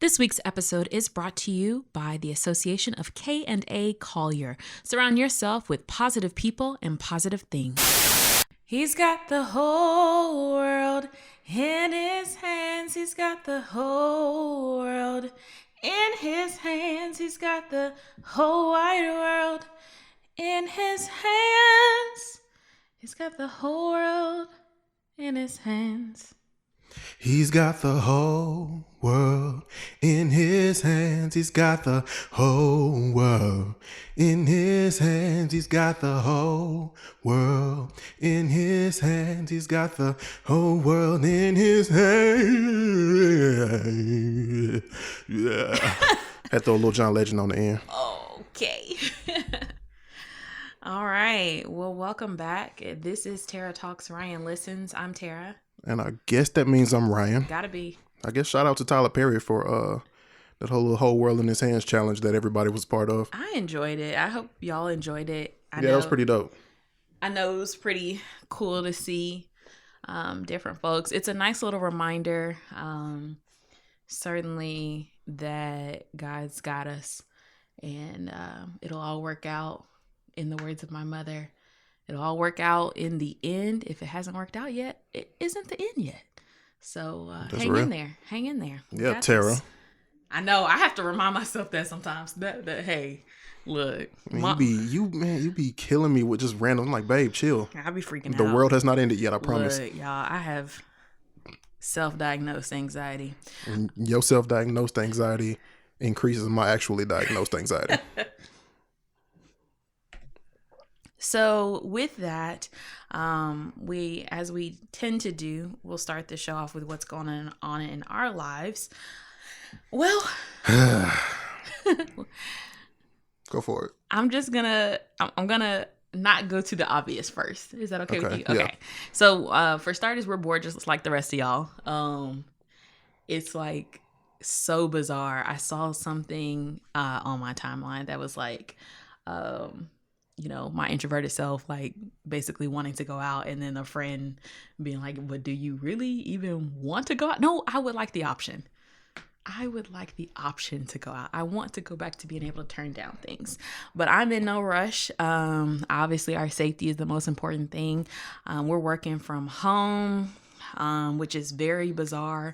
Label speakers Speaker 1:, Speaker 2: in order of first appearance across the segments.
Speaker 1: This week's episode is brought to you by the Association of K&A Collier. Surround yourself with positive people and positive things. He's got the whole world in his hands. He's got the whole world in his hands. He's got the whole wide world in his hands. He's got the whole world in his hands.
Speaker 2: He's got the whole world in his hands. He's got the whole world in his hands. He's got the whole world in his hands. He's got the whole world in his hands. Yeah. Had to throw a little John Legend on the end.
Speaker 1: Okay. All right. Well, welcome back. This is Tara Talks, Ryan Listens. I'm Tara.
Speaker 2: And I guess that means I'm Ryan.
Speaker 1: Gotta be.
Speaker 2: I guess shout out to Tyler Perry for that whole world in his hands challenge that everybody was part of.
Speaker 1: I enjoyed it. I hope y'all enjoyed it.
Speaker 2: That was pretty dope.
Speaker 1: I know it was pretty cool to see different folks. It's a nice little reminder, certainly, that God's got us, and it'll all work out. In the words of my mother, it'll all work out in the end. If it hasn't worked out yet, it isn't the end yet. So hang in there. Hang in there.
Speaker 2: Yeah, Tara.
Speaker 1: This. I know. I have to remind myself that sometimes. That hey, look.
Speaker 2: You be killing me with just random. I'm like, babe, chill.
Speaker 1: I be freaking out.
Speaker 2: The world has not ended yet, I promise.
Speaker 1: Look, y'all, I have self-diagnosed anxiety.
Speaker 2: And your self-diagnosed anxiety increases my actually diagnosed anxiety.
Speaker 1: So with that, as we tend to do, we'll start the show off with what's going on in our lives. Well,
Speaker 2: go for it.
Speaker 1: I'm gonna not go to the obvious first. Is that okay with you? Okay.
Speaker 2: Yeah.
Speaker 1: So for starters, we're bored just like the rest of y'all. It's like so bizarre. I saw something on my timeline that was like, my introverted self, like basically wanting to go out, and then a friend being like, but do you really even want to go out? No, I would like the option. To go out. I want to go back to being able to turn down things, but I'm in no rush. Obviously our safety is the most important thing. We're working from home, which is very bizarre.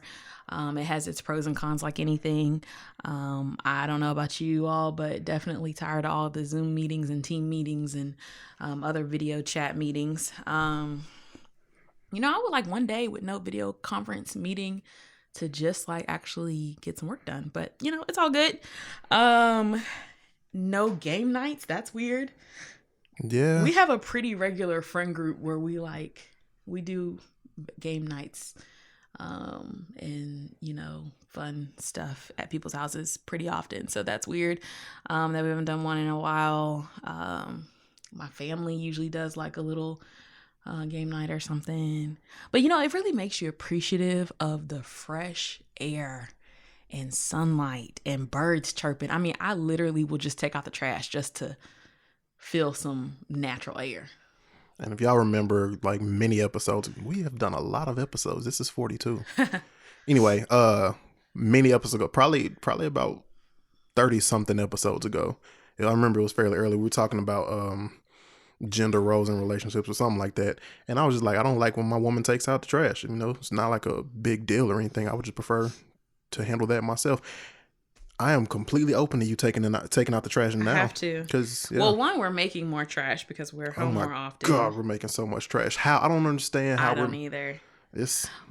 Speaker 1: It has its pros and cons like anything. I don't know about you all, but definitely tired of all the Zoom meetings and team meetings and other video chat meetings. I would like one day with no video conference meeting to just like actually get some work done. But, it's all good. No game nights. That's weird.
Speaker 2: Yeah.
Speaker 1: We have a pretty regular friend group where we do game nights. And fun stuff at people's houses pretty often. So that's weird that we haven't done one in a while. My family usually does like a little game night or something. But it really makes you appreciative of the fresh air and sunlight and birds chirping. I mean, I literally will just take out the trash just to feel some natural air.
Speaker 2: And if y'all remember, like many episodes, we have done a lot of episodes. This is 42. Anyway, many episodes ago, probably about 30 something episodes ago. I remember it was fairly early. We were talking about gender roles in relationships or something like that. And I was just like, I don't like when my woman takes out the trash. It's not like a big deal or anything. I would just prefer to handle that myself. I am completely open to you taking out the trash now.
Speaker 1: I have to.
Speaker 2: Because
Speaker 1: one, we're making more trash because we're home more often.
Speaker 2: God, we're making so much trash. How? I don't understand how.
Speaker 1: I don't either.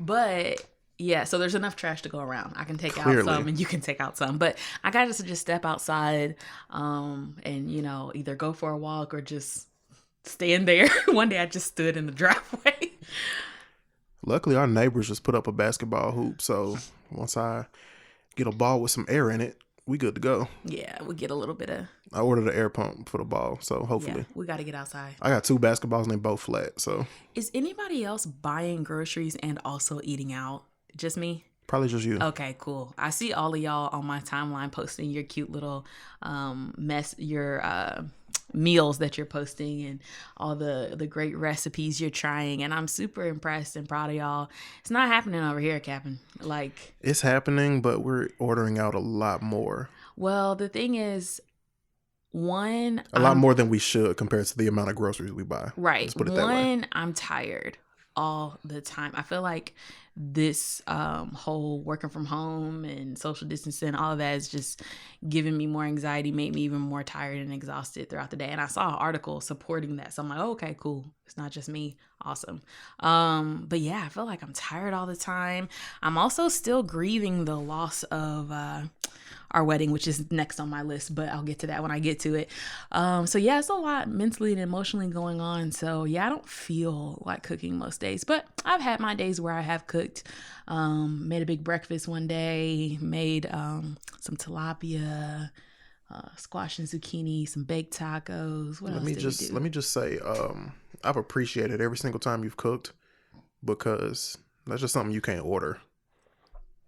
Speaker 2: But
Speaker 1: yeah, so there's enough trash to go around. I can take out some and you can take out some. But I got to just step outside and, either go for a walk or just stand there. One day I just stood in the driveway.
Speaker 2: Luckily, our neighbors just put up a basketball hoop. So once I get a ball with some air in it, we good to go.
Speaker 1: Yeah, we get a little bit of...
Speaker 2: I ordered an air pump for the ball, so hopefully...
Speaker 1: Yeah, we got to get outside.
Speaker 2: I got 2 basketballs and they both flat, so...
Speaker 1: Is anybody else buying groceries and also eating out? Just me?
Speaker 2: Probably just you.
Speaker 1: Okay, cool. I see all of y'all on my timeline posting your cute little meals that you're posting and all the great recipes you're trying. And I'm super impressed and proud of y'all. It's not happening over here, Captain. Like,
Speaker 2: It's happening, but we're ordering out a lot more.
Speaker 1: well, the thing is, one,
Speaker 2: A lot more than we should compared to the amount of groceries we buy.
Speaker 1: right.
Speaker 2: Let's put it that way.
Speaker 1: One, I'm tired all the time. I feel like this whole working from home and social distancing, all of that is just giving me more anxiety, made me even more tired and exhausted throughout the day. And I saw an article supporting that. So I'm like, oh, okay, cool. It's not just me. Awesome. But yeah, I feel like I'm tired all the time. I'm also still grieving the loss of our wedding, which is next on my list, but I'll get to that when I get to it. So yeah, it's a lot mentally and emotionally going on. So yeah, I don't feel like cooking most days, but I've had my days where I have cooked. Made a big breakfast one day, made some tilapia, squash and zucchini, some baked tacos. What else did we do?
Speaker 2: Let me just say, I've appreciated every single time you've cooked, because that's just something you can't order.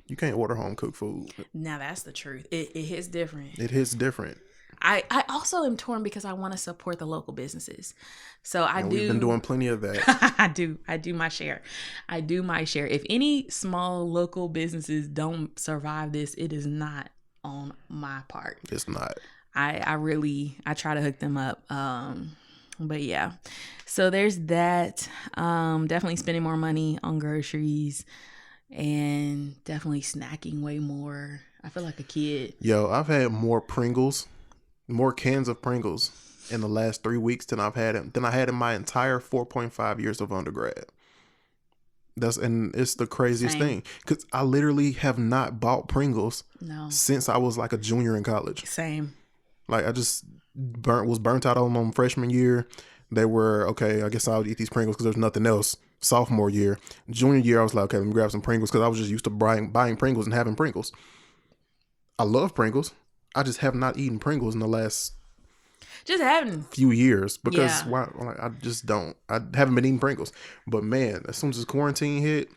Speaker 2: You can't order home cooked food.
Speaker 1: Now that's the truth. It hits different.
Speaker 2: It hits different.
Speaker 1: I also am torn because I want to support the local businesses. So
Speaker 2: We've been doing plenty of that.
Speaker 1: I do my share. I do my share. If any small local businesses don't survive this, it is not on my part.
Speaker 2: It's not.
Speaker 1: I try to hook them up. But yeah. So there's that. Definitely spending more money on groceries and definitely snacking way more. I feel like a kid.
Speaker 2: Yo, I've had more cans of Pringles in the last 3 weeks than I had in my entire 4.5 years of undergrad. It's the craziest thing, because I literally have not bought Pringles since I was like a junior in college.
Speaker 1: Same.
Speaker 2: Like, I just was burnt out on them freshman year. They were, okay, I guess I'll eat these Pringles because there's nothing else. Sophomore year. Junior year, I was like, okay, let me grab some Pringles, because I was just used to buying Pringles and having Pringles. I love Pringles. I just have not eaten Pringles in the last few years, because why? Like, I just don't. I haven't been eating Pringles. But man, as soon as this quarantine hit,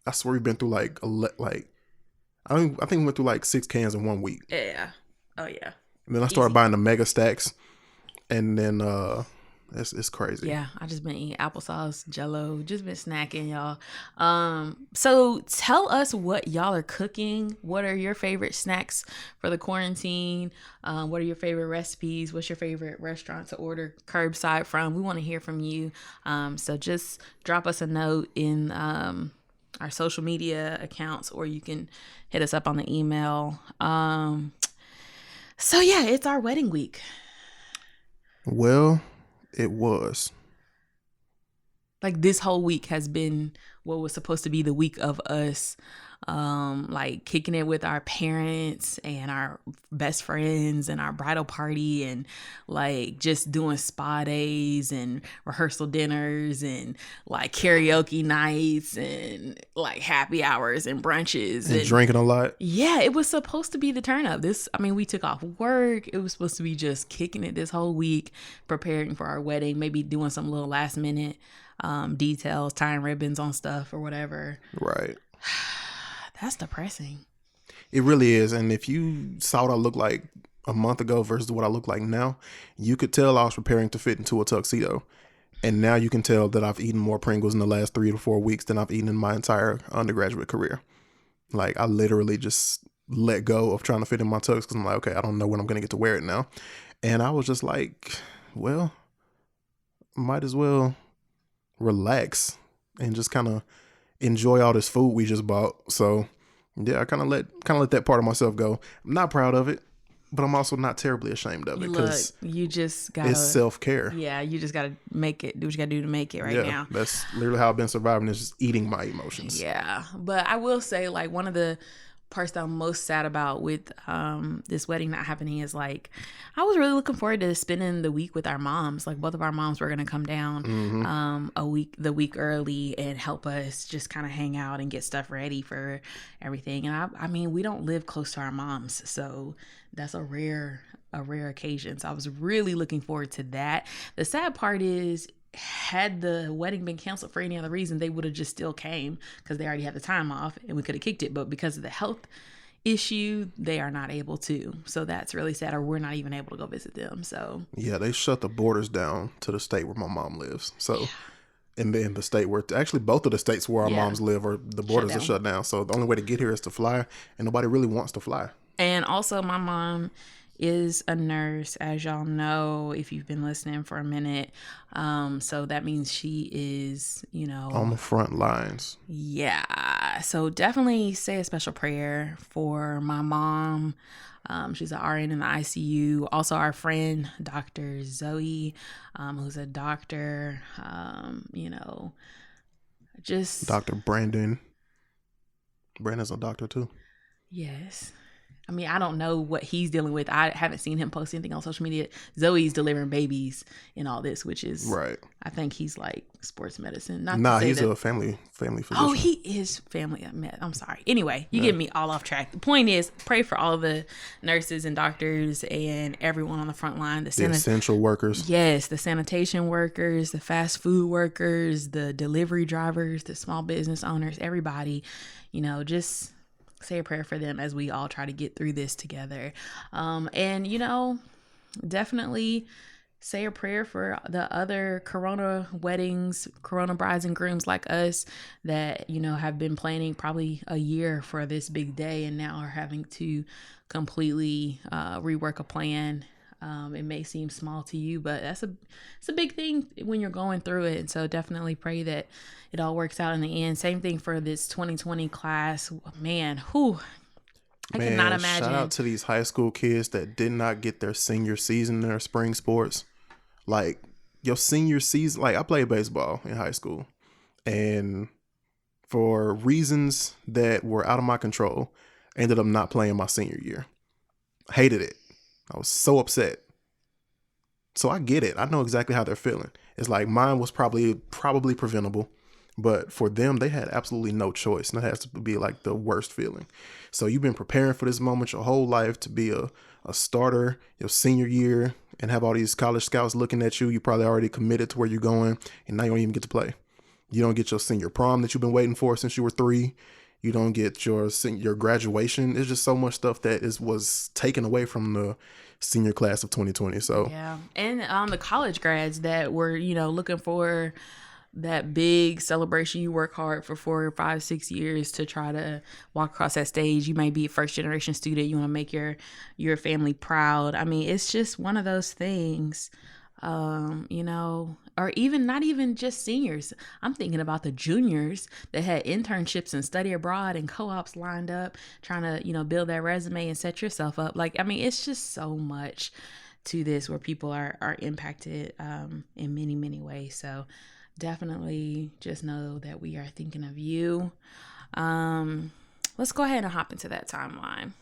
Speaker 2: I swear we've been through I think we went through like 6 cans in 1 week.
Speaker 1: Yeah. Oh yeah.
Speaker 2: And then I started buying the mega stacks, and then it's crazy.
Speaker 1: Yeah, I just been eating applesauce, Jello, just been snacking, y'all. So tell us what y'all are cooking. What are your favorite snacks for the quarantine? What are your favorite recipes? What's your favorite restaurant to order curbside from? We want to hear from you. So just drop us a note in our social media accounts, or you can hit us up on the email. So yeah, it's our wedding week.
Speaker 2: Well, it was.
Speaker 1: Like, this whole week has been what was supposed to be the week of us, like kicking it with our parents and our best friends and our bridal party, and like just doing spa days and rehearsal dinners and like karaoke nights and like happy hours and brunches
Speaker 2: and drinking a lot.
Speaker 1: Yeah, it was supposed to be the turn up. We took off work. It was supposed to be just kicking it this whole week, preparing for our wedding, maybe doing some little last minute details, tying ribbons on stuff or whatever.
Speaker 2: Right.
Speaker 1: That's depressing.
Speaker 2: It really is. And if you saw what I looked like a month ago versus what I look like now, you could tell I was preparing to fit into a tuxedo. And now you can tell that I've eaten more Pringles in the last 3 to 4 weeks than I've eaten in my entire undergraduate career. Like, I literally just let go of trying to fit in my tux, because I'm like, okay, I don't know when I'm going to get to wear it now. And I was just like, well, might as well relax and just kind of enjoy all this food we just bought. So yeah, I kind of let that part of myself go. I'm not proud of it, but I'm also not terribly ashamed of it, because
Speaker 1: you just gotta,
Speaker 2: it's self-care.
Speaker 1: Yeah, you just gotta make it, do what you gotta do to make it now.
Speaker 2: That's literally how I've been surviving, is just eating my emotions.
Speaker 1: Yeah, but I will say, like, one of the parts that I'm most sad about with this wedding not happening is, like, I was really looking forward to spending the week with our moms. Like, both of our moms were gonna come down the week early and help us just kind of hang out and get stuff ready for everything. And I mean, we don't live close to our moms, so that's a rare occasion. So I was really looking forward to that. The sad part is, had the wedding been canceled for any other reason, they would have just still came, because they already had the time off and we could have kicked it. But because of the health issue, they are not able to. So that's really sad, or we're not even able to go visit them. So
Speaker 2: yeah, they shut the borders down to the state where my mom lives. So in the state where actually both of the states where our moms live are the borders are shut down. So the only way to get here is to fly, and nobody really wants to fly.
Speaker 1: And also, my mom is a nurse, as y'all know, if you've been listening for a minute. So that means she is,
Speaker 2: on the front lines.
Speaker 1: Yeah. So definitely say a special prayer for my mom. She's an RN in the ICU. Also, our friend, Dr. Zoe, who's a doctor, just.
Speaker 2: Dr. Brandon. Brandon's a doctor too.
Speaker 1: Yes. I mean, I don't know what he's dealing with. I haven't seen him post anything on social media. Zoe's delivering babies in all this, which is
Speaker 2: right.
Speaker 1: I think he's like sports medicine.
Speaker 2: He's a family physician.
Speaker 1: Oh, he is family. I'm sorry. Anyway, you get me all off track. The point is, pray for all of the nurses and doctors and everyone on the front line.
Speaker 2: The essential workers.
Speaker 1: Yes, the sanitation workers, the fast food workers, the delivery drivers, the small business owners, everybody. Just say a prayer for them as we all try to get through this together. And definitely say a prayer for the other Corona weddings, Corona brides and grooms like us that, have been planning probably a year for this big day and now are having to completely rework a plan. It may seem small to you, but it's a big thing when you're going through it. And so definitely pray that it all works out in the end. Same thing for this 2020 class. Man, I cannot imagine.
Speaker 2: Shout out to these high school kids that did not get their senior season in their spring sports. Like your senior season, like I played baseball in high school, and for reasons that were out of my control, I ended up not playing my senior year. Hated it. I was so upset. So I get it. I know exactly how they're feeling. It's like mine was probably preventable, but for them, they had absolutely no choice. And that has to be like the worst feeling. So you've been preparing for this moment your whole life to be a starter your senior year and have all these college scouts looking at you. You probably already committed to where you're going, and now you don't even get to play. You don't get your senior prom that you've been waiting for since you were 3. You don't get your graduation. It's just so much stuff that was taken away from the senior class of 2020. So
Speaker 1: yeah, and the college grads that were looking for that big celebration. You work hard for 4, 5, 6 years to try to walk across that stage. You may be a first generation student. You want to make your family proud. I mean, it's just one of those things. Or even not even just seniors. I'm thinking about the juniors that had internships and study abroad and co-ops lined up, trying to, build that resume and set yourself up. Like, I mean, it's just so much to this where people are impacted in many, many ways. So definitely just know that we are thinking of you. Let's go ahead and hop into that timeline.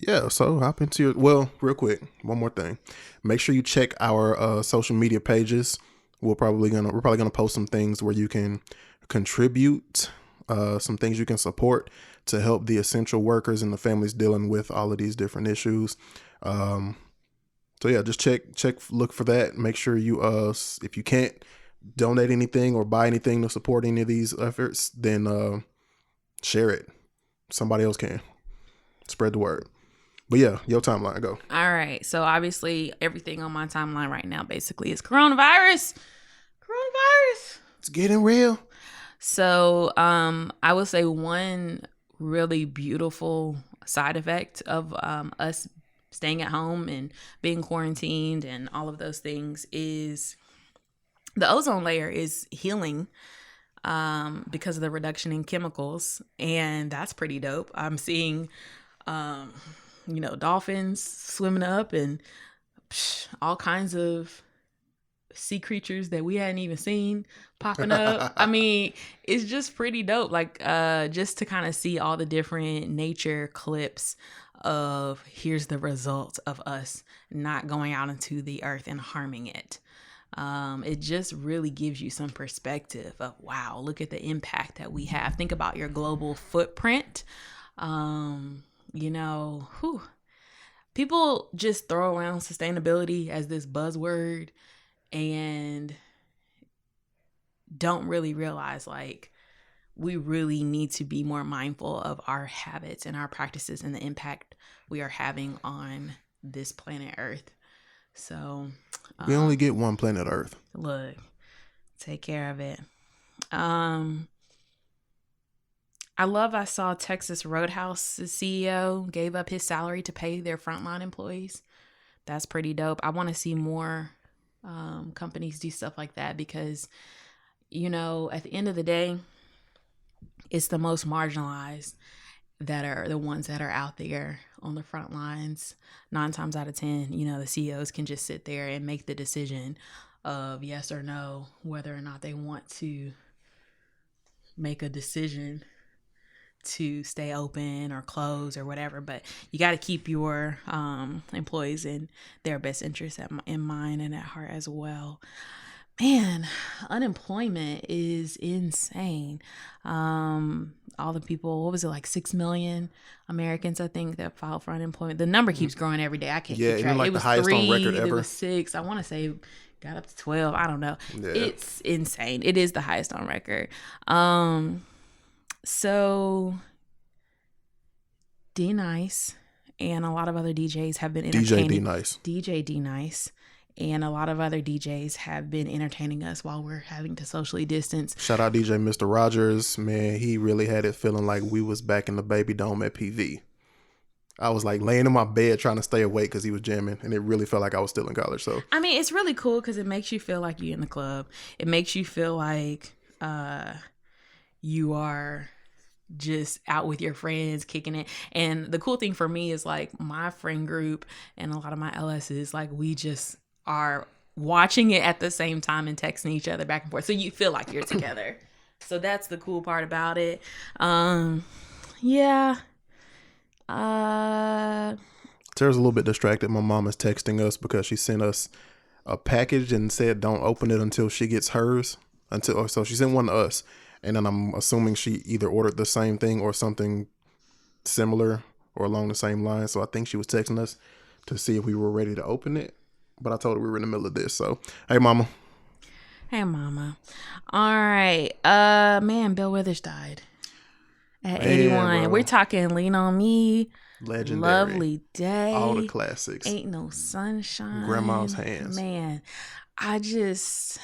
Speaker 2: Yeah, so hop into real quick, one more thing. Make sure you check our social media pages. We're probably gonna post some things where you can contribute, some things you can support to help the essential workers and the families dealing with all of these different issues. So yeah, just look for that. Make sure you if you can't donate anything or buy anything to support any of these efforts, then share it. Somebody else can. Spread the word. But yeah, your timeline, go.
Speaker 1: All right. So obviously everything on my timeline right now basically is coronavirus.
Speaker 2: It's getting real.
Speaker 1: So I would say one really beautiful side effect of us staying at home and being quarantined and all of those things is the ozone layer is healing because of the reduction in chemicals. And that's pretty dope. I'm seeing dolphins swimming up and all kinds of sea creatures that we hadn't even seen popping up. I mean, it's just pretty dope. Like, just to kind of see all the different nature clips of here's the result of us not going out into the earth and harming it. It just really gives you some perspective of, wow, look at the impact that we have. Think about your global footprint. People just throw around sustainability as this buzzword and don't really realize, like, we really need to be more mindful of our habits and our practices and the impact we are having on this planet Earth. So
Speaker 2: we only get one planet Earth.
Speaker 1: Look, take care of it. I saw Texas Roadhouse's CEO gave up his salary to pay their frontline employees. That's pretty dope. I want to see more companies do stuff like that because, you know, at the end of the day, it's the most marginalized that are the ones that are out there on the front lines. 9 times out of 10, you know, the CEOs can just sit there and make the decision of yes or no, whether or not they want to make a decision to stay open or close or whatever. But you got to keep your employees in their best interests in mind and at heart as well. Man, unemployment is insane. All the people, what was it, like 6 million Americans, I think, that filed for unemployment. The number keeps growing every day. I can't keep track.
Speaker 2: Like
Speaker 1: it was
Speaker 2: the highest
Speaker 1: 3,
Speaker 2: on record ever.
Speaker 1: It was 6. I want to say got up to 12. I don't know.
Speaker 2: Yeah.
Speaker 1: It's insane. It is the highest on record. So D-Nice and a lot of other DJs have been entertaining. DJ D-Nice and a lot of other DJs have been entertaining us while we're having to socially distance.
Speaker 2: Shout out DJ Mr. Rogers. Man, he really had it feeling like we was back in the Baby Dome at PV. I was like laying in my bed trying to stay awake because he was jamming, and it really felt like I was still in college. So
Speaker 1: I mean, it's really cool because it makes you feel like you're in the club. It makes you feel like you are just out with your friends kicking it. And the cool thing for me is like my friend group and a lot of my LSs, like we just are watching it at the same time and texting each other back and forth. So you feel like you're together. So that's the cool part about it. Yeah.
Speaker 2: Tara's a little bit distracted. My mom is texting us because she sent us a package and said don't open it until she gets hers. So she sent one to us. And then I'm assuming she either ordered the same thing or something similar or along the same line. So I think she was texting us to see if we were ready to open it. But I told her we were in the middle of this. So, hey, mama.
Speaker 1: Hey, mama. All right. Man, Bill Withers died at 81. We're talking Lean on Me.
Speaker 2: Legendary.
Speaker 1: Lovely Day.
Speaker 2: All the classics.
Speaker 1: Ain't No Sunshine.
Speaker 2: Grandma's Hands.
Speaker 1: Man, I just...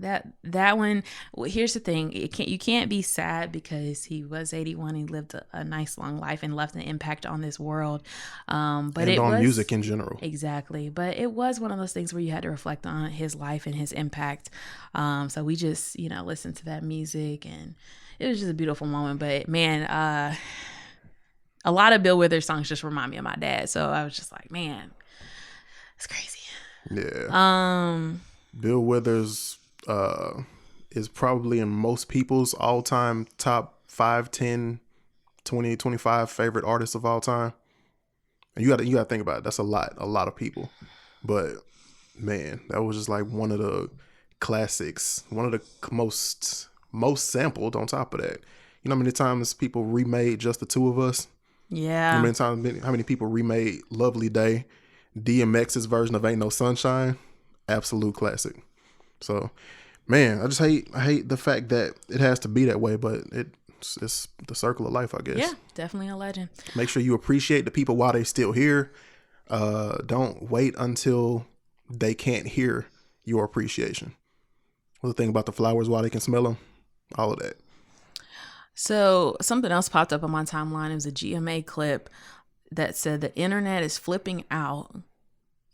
Speaker 1: That one, well, here's the thing. You can't be sad because he was 81. He lived a nice long life and left an impact on this world. But
Speaker 2: and
Speaker 1: it
Speaker 2: on
Speaker 1: was,
Speaker 2: music in general.
Speaker 1: Exactly. But it was one of those things where you had to reflect on his life and his impact. So we just, listened to that music and it was just a beautiful moment. But man, a lot of Bill Withers songs just remind me of my dad. So I was just like, man, it's crazy.
Speaker 2: Yeah. Bill Withers is probably in most people's all-time top 5, 10, 20, 25 favorite artists of all time. And you gotta think about it. That's a lot of people. But man, that was just like one of the classics, one of the most sampled on top of that. You know how many times people remade Just the Two of Us?
Speaker 1: Yeah.
Speaker 2: How many people remade Lovely Day? DMX's version of Ain't No Sunshine? Absolute classic. So, man, I hate the fact that it has to be that way, but it's the circle of life, I guess.
Speaker 1: Yeah, definitely a legend.
Speaker 2: Make sure you appreciate the people while they're still here. Don't wait until they can't hear your appreciation. What's the thing about the flowers while they can smell them? All of that.
Speaker 1: So something else popped up on my timeline. It was a GMA clip that said the internet is flipping out,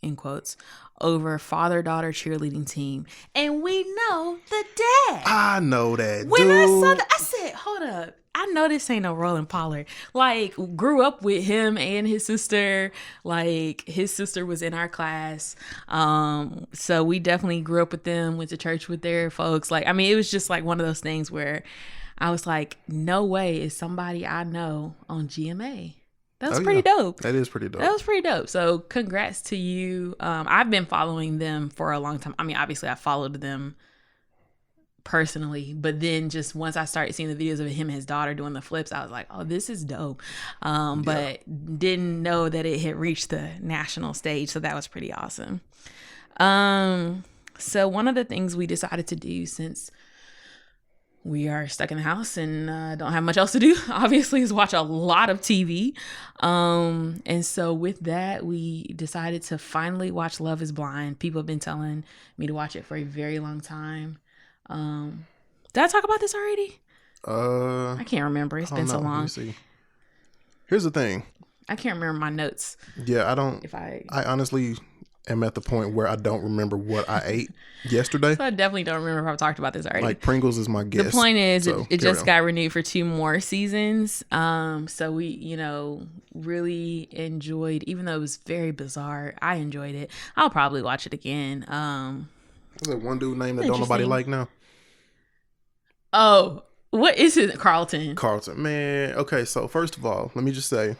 Speaker 1: in quotes, over father-daughter cheerleading team. And we know the dad.
Speaker 2: I know that,
Speaker 1: when
Speaker 2: dude.
Speaker 1: I saw that, I said, hold up. I know this ain't no Roland Pollard. Like, grew up with him and his sister. Like, his sister was in our class. So we definitely grew up with them, went to church with their folks. Like, I mean, it was just like one of those things where I was like, no way is somebody I know on GMA. That was pretty dope.
Speaker 2: That is pretty dope.
Speaker 1: That was pretty dope. So congrats to you. I've been following them for a long time. I mean, obviously I followed them personally, but then just once I started seeing the videos of him and his daughter doing the flips, I was like, oh, this is dope. But didn't know that it had reached the national stage. So that was pretty awesome. So one of the things we decided to do since we are stuck in the house and don't have much else to do, obviously, is watch a lot of TV. And so with that, we decided to finally watch Love is Blind. People have been telling me to watch it for a very long time. Did I talk about this already? I can't remember. It's been so long.
Speaker 2: Let me see. Here's the thing.
Speaker 1: I can't remember my notes.
Speaker 2: Yeah, I don't. I honestly am at the point where I don't remember what I ate yesterday.
Speaker 1: So I definitely don't remember if I've talked about this already.
Speaker 2: Like Pringles is my guess.
Speaker 1: The point is, it just got renewed for 2 more seasons. So we, really enjoyed, even though it was very bizarre, I enjoyed it. I'll probably watch it again.
Speaker 2: Is there one dude named that don't nobody like now?
Speaker 1: Oh, what is it? Carlton,
Speaker 2: man. Okay, so first of all, let me just say,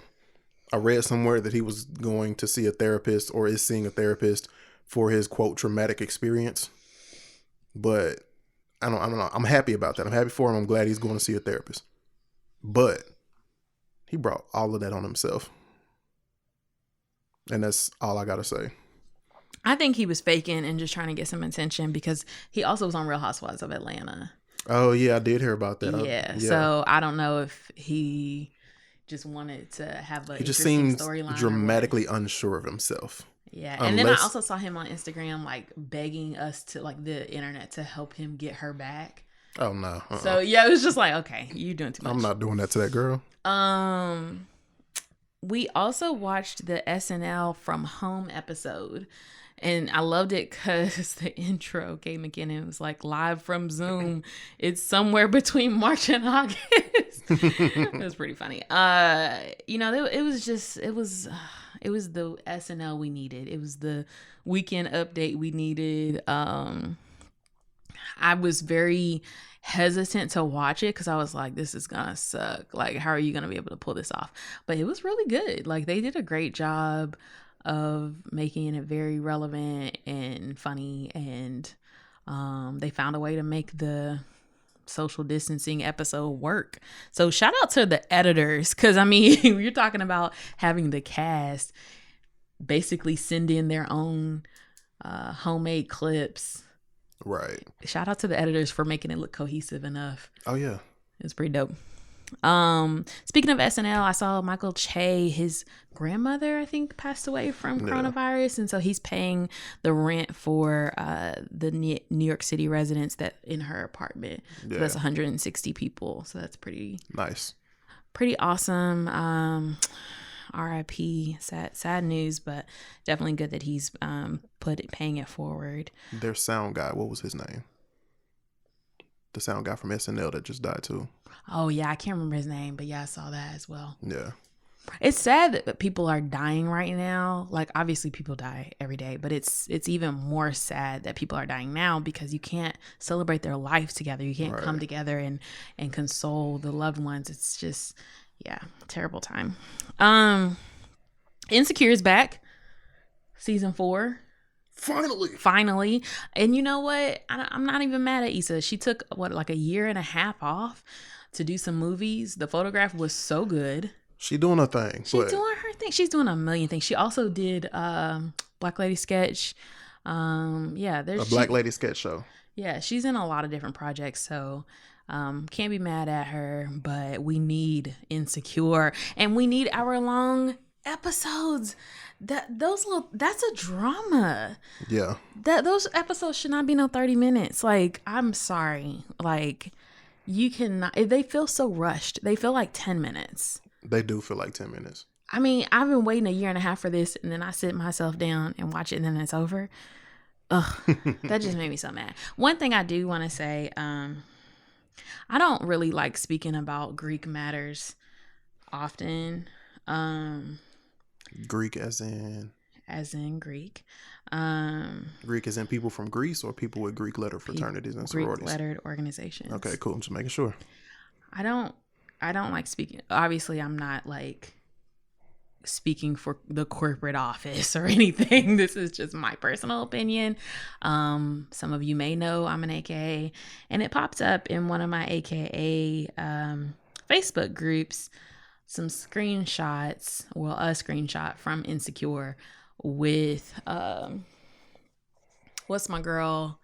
Speaker 2: I read somewhere that he was going to see a therapist or is seeing a therapist for his quote traumatic experience. But I don't know. I'm happy about that. I'm happy for him. I'm glad he's going to see a therapist. But he brought all of that on himself. And that's all I got to say.
Speaker 1: I think he was faking and just trying to get some attention because he also was on Real Housewives of Atlanta.
Speaker 2: Oh, yeah, I did hear about that.
Speaker 1: Yeah. So I don't know if he just wanted to have a
Speaker 2: he just seems dramatically unsure of himself.
Speaker 1: Yeah. And then I also saw him on Instagram like begging us to like the internet to help him get her back.
Speaker 2: Oh no.
Speaker 1: So yeah, it was just like, okay, you're doing too much.
Speaker 2: I'm not doing that to that girl.
Speaker 1: We also watched the SNL From Home episode. And I loved it because the intro, Kate McKinnon was like, live from Zoom. It's somewhere between March and August. It was pretty funny. It was the SNL we needed. It was the weekend update we needed. I was very hesitant to watch it because I was like, this is gonna suck. Like, how are you gonna be able to pull this off? But it was really good. Like, they did a great job of making it very relevant and funny, and they found a way to make the social distancing episode work. So shout out to the editors, because I mean, you're talking about having the cast basically send in their own homemade clips.
Speaker 2: Right.
Speaker 1: Shout out to the editors for making it look cohesive enough.
Speaker 2: Oh yeah,
Speaker 1: it was pretty dope. Speaking of SNL, I saw Michael Che, his grandmother, I think, passed away from coronavirus. And so he's paying the rent for the New York City residents that in her apartment. Yeah. So that's 160 people. So that's pretty
Speaker 2: nice.
Speaker 1: Pretty awesome. RIP, sad news, but definitely good that he's paying it forward.
Speaker 2: Their sound guy, what was his name? The sound guy from SNL that just died too.
Speaker 1: Oh yeah, I can't remember his name, but yeah, I saw that as well.
Speaker 2: Yeah.
Speaker 1: It's sad that people are dying right now. Like, obviously people die every day, but it's even more sad that people are dying now because you can't celebrate their life together. You can't come together and console the loved ones. It's just, yeah, terrible time. Insecure is back. Season 4. Finally. And you know what? I'm not even mad at Issa. She took, like a year and a half off to do some movies. The Photograph was so good.
Speaker 2: She doing her thing.
Speaker 1: She's doing her thing. She's doing a million things. She also did Black Lady Sketch. There's
Speaker 2: a Black Lady Sketch show.
Speaker 1: Yeah, she's in a lot of different projects. So can't be mad at her. But we need Insecure. And we need hour-long episodes. That's a drama.
Speaker 2: Yeah.
Speaker 1: Those episodes should not be no 30 minutes. Like, I'm sorry. Like, you cannot, they feel so rushed. They feel like 10 minutes.
Speaker 2: They do feel like 10 minutes.
Speaker 1: I mean, I've been waiting a year and a half for this, and then I sit myself down and watch it, and then it's over. Ugh, that just made me so mad. One thing I do want to say, I don't really like speaking about Greek matters often.
Speaker 2: Greek as in
Speaker 1: Greek.
Speaker 2: Greek as in people from Greece or people with Greek letter fraternities and sororities?
Speaker 1: Greek lettered organizations.
Speaker 2: Okay, cool. I'm just making sure.
Speaker 1: I don't like speaking. Obviously, I'm not like speaking for the corporate office or anything. This is just my personal opinion. Some of you may know I'm an AKA, and it popped up in one of my AKA Facebook groups. Some screenshots, a screenshot from Insecure with what's my girl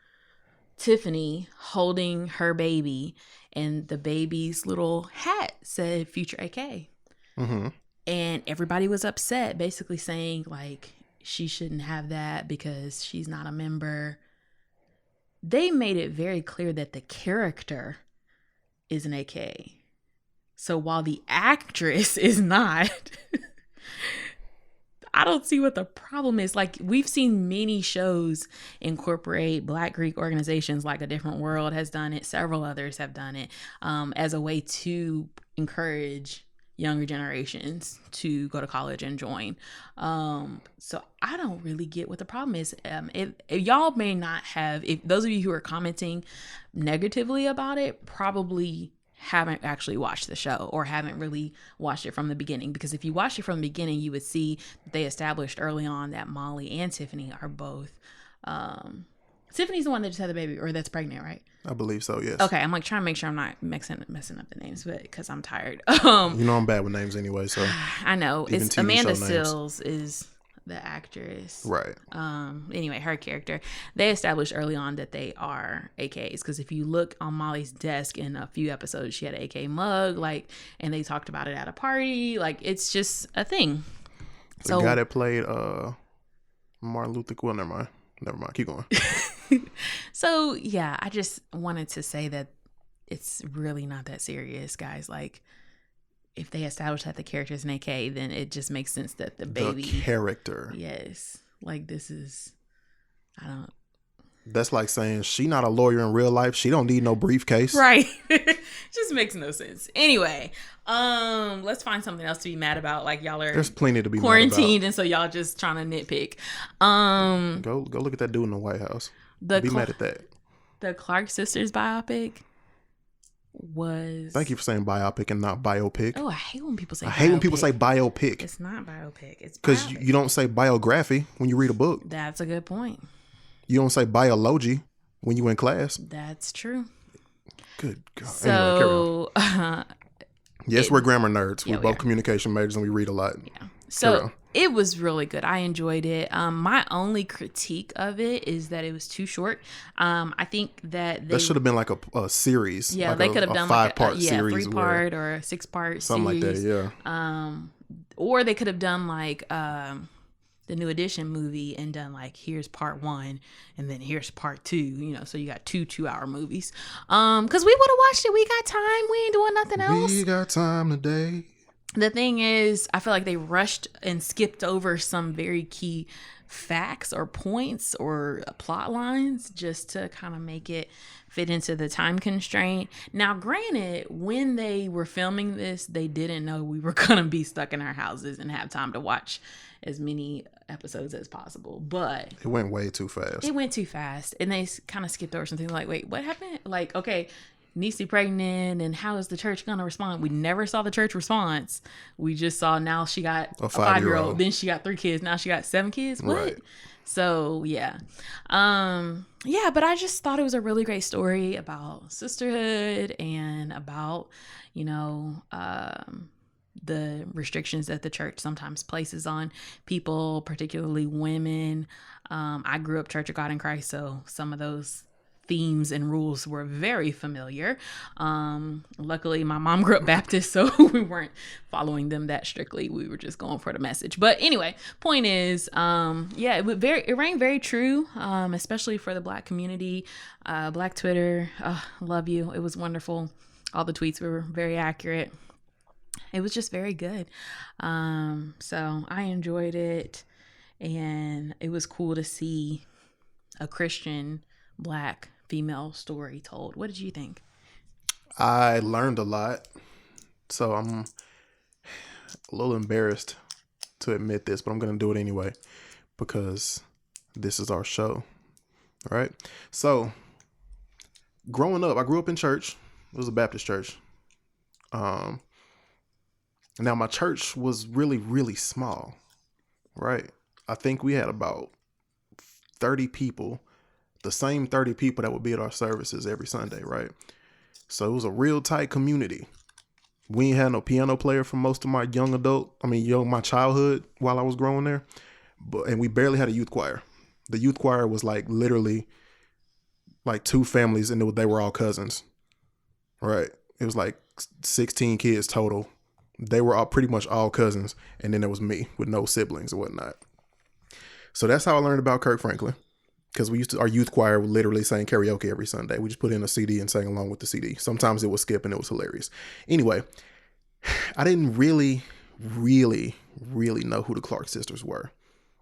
Speaker 1: Tiffany holding her baby, and the baby's little hat said Future AK.
Speaker 2: Mm-hmm.
Speaker 1: And everybody was upset, basically saying like she shouldn't have that because she's not a member. They made it very clear that the character is an AK. So while the actress is not, I don't see what the problem is. Like, we've seen many shows incorporate Black Greek organizations, like A Different World has done it. Several others have done it as a way to encourage younger generations to go to college and join. So I don't really get what the problem is. If y'all may not have, if those of you who are commenting negatively about it, probably haven't actually watched the show or haven't really watched it from the beginning, because if you watched it from the beginning, you would see that they established early on that Molly and Tiffany are both Tiffany's the one that just had the baby, or that's pregnant, right?
Speaker 2: I believe so, yes.
Speaker 1: Okay, I'm like trying to make sure I'm not messing up the names, but because I'm tired.
Speaker 2: You know I'm bad with names anyway, so
Speaker 1: I know
Speaker 2: even
Speaker 1: it's
Speaker 2: TV
Speaker 1: Amanda
Speaker 2: show names.
Speaker 1: Sills is the actress,
Speaker 2: Right.
Speaker 1: Anyway, her character, they established early on that they are AKs, because if you look on Molly's desk in a few episodes, she had an AK mug, like, and they talked about it at a party, like it's just a thing.
Speaker 2: The guy that played Martin Luther Quill, never mind, keep going.
Speaker 1: So yeah, I just wanted to say that it's really not that serious, guys. Like, if they establish that the character is an AK, then it just makes sense that the baby
Speaker 2: character.
Speaker 1: Yes, like this is, I don't.
Speaker 2: That's like saying she not a lawyer in real life. She don't need no briefcase.
Speaker 1: Right. Just makes no sense. Anyway, let's find something else to be mad about. Like, y'all are
Speaker 2: There's plenty to be
Speaker 1: quarantined,
Speaker 2: mad
Speaker 1: and so y'all just trying to nitpick.
Speaker 2: Go look at that dude in the White House. Be mad at that.
Speaker 1: The Clark sisters biopic was.
Speaker 2: Thank you for saying biopic and not biopic.
Speaker 1: Oh, I hate when people say.
Speaker 2: I hate when people say biopic.
Speaker 1: It's not biopic. It's
Speaker 2: because you don't say biography when you read a book.
Speaker 1: That's a good point.
Speaker 2: You don't say biology when you in class.
Speaker 1: That's true.
Speaker 2: Good God.
Speaker 1: So,
Speaker 2: anyway, yes, we're grammar nerds.
Speaker 1: Yeah,
Speaker 2: we're both communication majors and we read a lot.
Speaker 1: Yeah. So it was really good. I enjoyed it. My only critique of it is that it was too short. I think that
Speaker 2: should have been like a series.
Speaker 1: Yeah,
Speaker 2: like
Speaker 1: they could have done like a
Speaker 2: 5-part series,
Speaker 1: 3-part or a 6-part
Speaker 2: something
Speaker 1: series.
Speaker 2: like that. Yeah.
Speaker 1: Or they could have done like the New Edition movie and done like, here's part 1 and then here's part 2, you know, so you got 2 2-hour movies. Because we would have watched it. We got time. We ain't doing nothing else.
Speaker 2: We got time today.
Speaker 1: The thing is, I feel like they rushed and skipped over some very key facts or points or plot lines just to kind of make it fit into the time constraint. Now, granted, when they were filming this, they didn't know we were going to be stuck in our houses and have time to watch as many episodes as possible, but
Speaker 2: it went way too fast.
Speaker 1: It went too fast, and they kind of skipped over something like, wait, what happened? Like, okay, Niecy pregnant, and how is the church gonna respond? We never saw the church response. We just saw now she got a 5-year-old, then she got 3 kids, now she got 7 kids. What?
Speaker 2: Right.
Speaker 1: So yeah, but I just thought it was a really great story about sisterhood and about, you know, the restrictions that the church sometimes places on people, particularly women. I grew up Church of God in Christ, so some of those themes and rules were very familiar. Luckily, my mom grew up Baptist, so we weren't following them that strictly. We were just going for the message. But anyway, point is, it rang very true, especially for the Black community. Black Twitter, love you. It was wonderful. All the tweets were very accurate. It was just very good. So I enjoyed it, and it was cool to see a Christian Black female story told. What did you think?
Speaker 2: I learned a lot. So I'm a little embarrassed to admit this, but I'm going to do it anyway because this is our show. All right. So growing up, I grew up in church. It was a Baptist church. Now my church was really, really small, right? I think we had about 30 people, the same 30 people that would be at our services every Sunday, right? So it was a real tight community. We ain't had no piano player for most of my my childhood while I was growing there. And we barely had a youth choir. The youth choir was like literally like 2 families, and they were all cousins. Right. It was like 16 kids total. They were all pretty much all cousins. And then there was me with no siblings or whatnot. So that's how I learned about Kirk Franklin. Because our youth choir would literally sang karaoke every Sunday. We just put in a CD and sang along with the CD. Sometimes it was skip and it was hilarious. Anyway, I didn't really know who the Clark sisters were.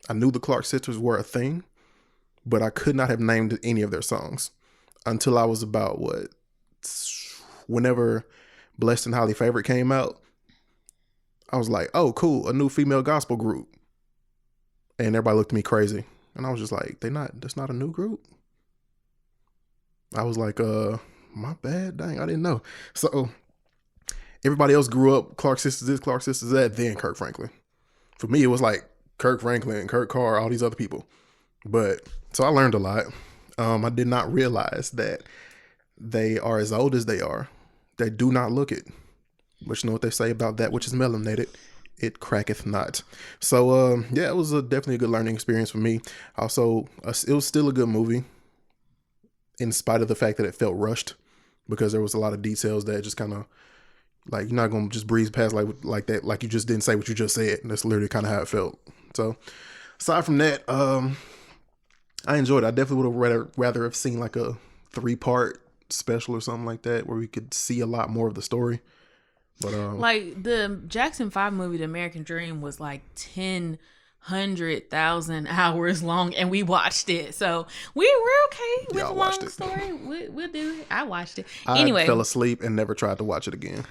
Speaker 2: I knew the Clark sisters were a thing, but I could not have named any of their songs until I was about whenever Blessed and Highly Favored came out. I was like, oh, cool, a new female gospel group. And everybody looked at me crazy. And I was just like, that's not a new group? I was like, my bad, dang, I didn't know. So everybody else grew up, Clark sisters this, Clark sisters that, then Kirk Franklin. For me, it was like Kirk Franklin, Kirk Carr, all these other people. But, so I learned a lot. I did not realize that they are as old as they are. They do not look it. But you know what they say about that which is melanated? It cracketh not. So, yeah, it was definitely a good learning experience for me. Also, it was still a good movie, in spite of the fact that it felt rushed, because there was a lot of details that just kind of, like, you're not going to just breeze past like that, like you just didn't say what you just said. And that's literally kind of how it felt. So, aside from that, I enjoyed it. I definitely would have rather have seen like a 3-part special or something like that, where we could see a lot more of the story. But
Speaker 1: like the Jackson 5 movie, The American Dream, was like 100,000 hours long, and we watched it, so we're okay with a long story. We'll do it. I watched it anyway.
Speaker 2: I fell asleep and never tried to watch it again.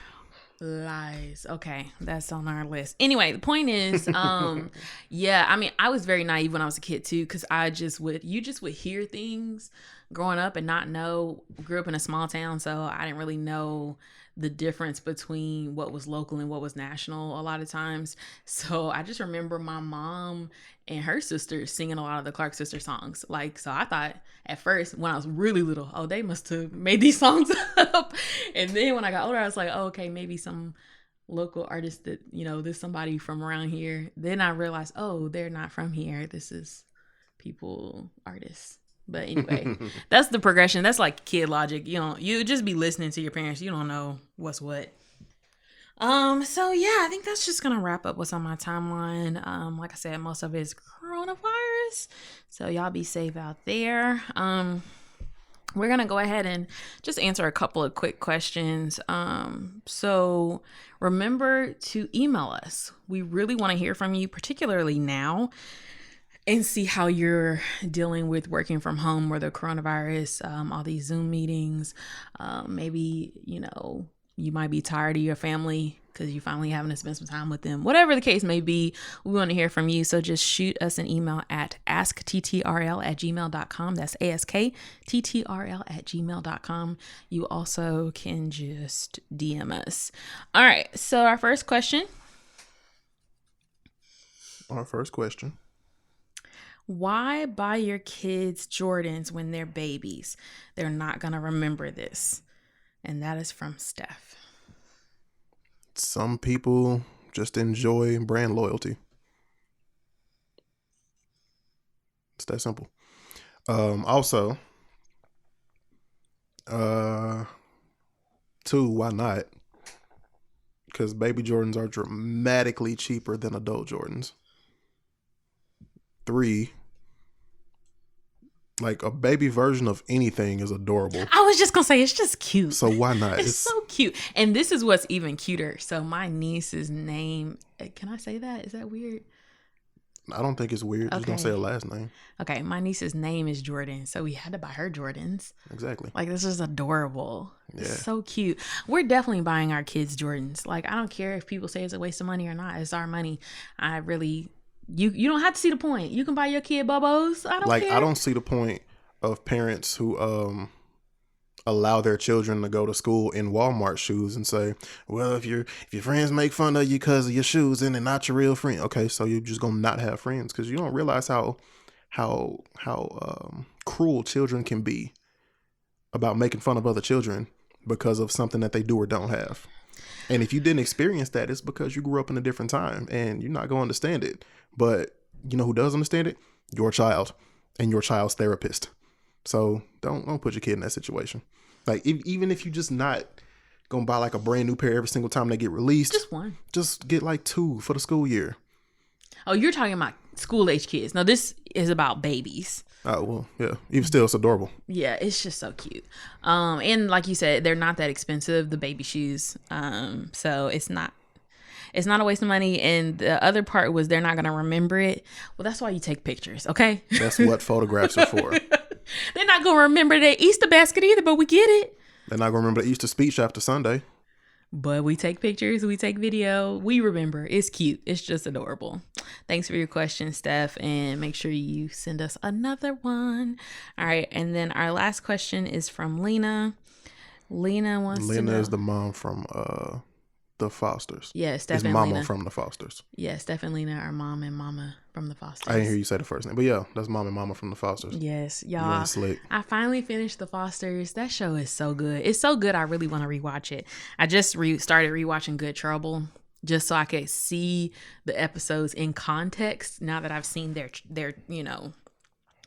Speaker 1: Lies. Okay, that's on our list. Anyway, the point is, yeah, I mean, I was very naive when I was a kid too, because you just would hear things growing up and not know. Grew up in a small town, so I didn't really know the difference between what was local and what was national a lot of times. So I just remember my mom and her sisters singing a lot of the Clark sister songs. Like, so I thought at first when I was really little, oh, they must have made these songs up. And then when I got older, I was like, oh, okay, maybe some local artist that, there's somebody from around here. Then I realized, oh, they're not from here. This is artists. But anyway, that's the progression. That's like kid logic. You just be listening to your parents. You don't know what's what. So yeah, I think that's just gonna wrap up what's on my timeline. Like I said, most of it is coronavirus. So y'all be safe out there. We're gonna go ahead and just answer a couple of quick questions. So remember to email us. We really want to hear from you, particularly now, and see how you're dealing with working from home or the coronavirus, all these Zoom meetings. Maybe, you might be tired of your family because you finally having to spend some time with them. Whatever the case may be, we want to hear from you. So just shoot us an email at askttrl@gmail.com. That's askttrl@gmail.com. You also can just DM us. All right. So our first question. Why buy your kids Jordans when they're babies? They're not going to remember this. And that is from Steph.
Speaker 2: Some people just enjoy brand loyalty. It's that simple. Also, 2, why not? Because baby Jordans are dramatically cheaper than adult Jordans. 3, like a baby version of anything is adorable.
Speaker 1: I was just gonna say, it's just cute.
Speaker 2: So why not?
Speaker 1: It's so cute. And this is what's even cuter. So my niece's name, can I say that? Is that weird?
Speaker 2: I don't think it's weird.
Speaker 1: Okay.
Speaker 2: Just don't say her last name.
Speaker 1: Okay, my niece's name is Jordan, so we had to buy her Jordans.
Speaker 2: Exactly.
Speaker 1: Like, this is adorable.
Speaker 2: Yeah.
Speaker 1: It's so cute. We're definitely buying our kids Jordans. Like, I don't care if people say it's a waste of money or not. It's our money. I really... You don't have to see the point. You can buy your kid Bubos. I don't care.
Speaker 2: I don't see the point of parents who allow their children to go to school in Walmart shoes and say, well, if your friends make fun of you because of your shoes, then they're not your real friend. Okay, so you're just gonna not have friends because you don't realize how cruel children can be about making fun of other children because of something that they do or don't have. And if you didn't experience that, it's because you grew up in a different time and you're not going to understand it. But you know who does understand it? Your child and your child's therapist. So don't put your kid in that situation. Like even if you just not gonna buy like a brand new pair every single time they get released,
Speaker 1: Just one.
Speaker 2: just get like 2 for the school year.
Speaker 1: Oh, you're talking about school age kids. No, this is about babies.
Speaker 2: Oh well, yeah. Even still, it's adorable.
Speaker 1: Yeah, it's just so cute. And like you said, they're not that expensive, the baby shoes. So it's not a waste of money. And the other part was they're not gonna remember it. Well, that's why you take pictures, okay?
Speaker 2: That's what photographs are for.
Speaker 1: They're not gonna remember their Easter basket either, but we get it.
Speaker 2: They're not gonna remember the Easter speech after Sunday.
Speaker 1: But we take pictures, we take video, we remember. It's cute. It's just adorable. Thanks for your question, Steph, and make sure you send us another one. All right, and then our last question is from Lena. Lena
Speaker 2: is the mom from the Fosters.
Speaker 1: Yeah, Steph
Speaker 2: it's
Speaker 1: and
Speaker 2: Mama
Speaker 1: Lena.
Speaker 2: from the Fosters.
Speaker 1: Yeah, Steph and Lena are mom and mama from the Fosters.
Speaker 2: I didn't hear you say the first name, but yeah, that's Mom and Mama from the Fosters.
Speaker 1: Yes,
Speaker 2: You
Speaker 1: y'all.
Speaker 2: ain't slick.
Speaker 1: I finally finished the Fosters. That show is so good. It's so good. I really want to rewatch it. I just started rewatching Good Trouble just so I could see the episodes in context. Now that I've seen their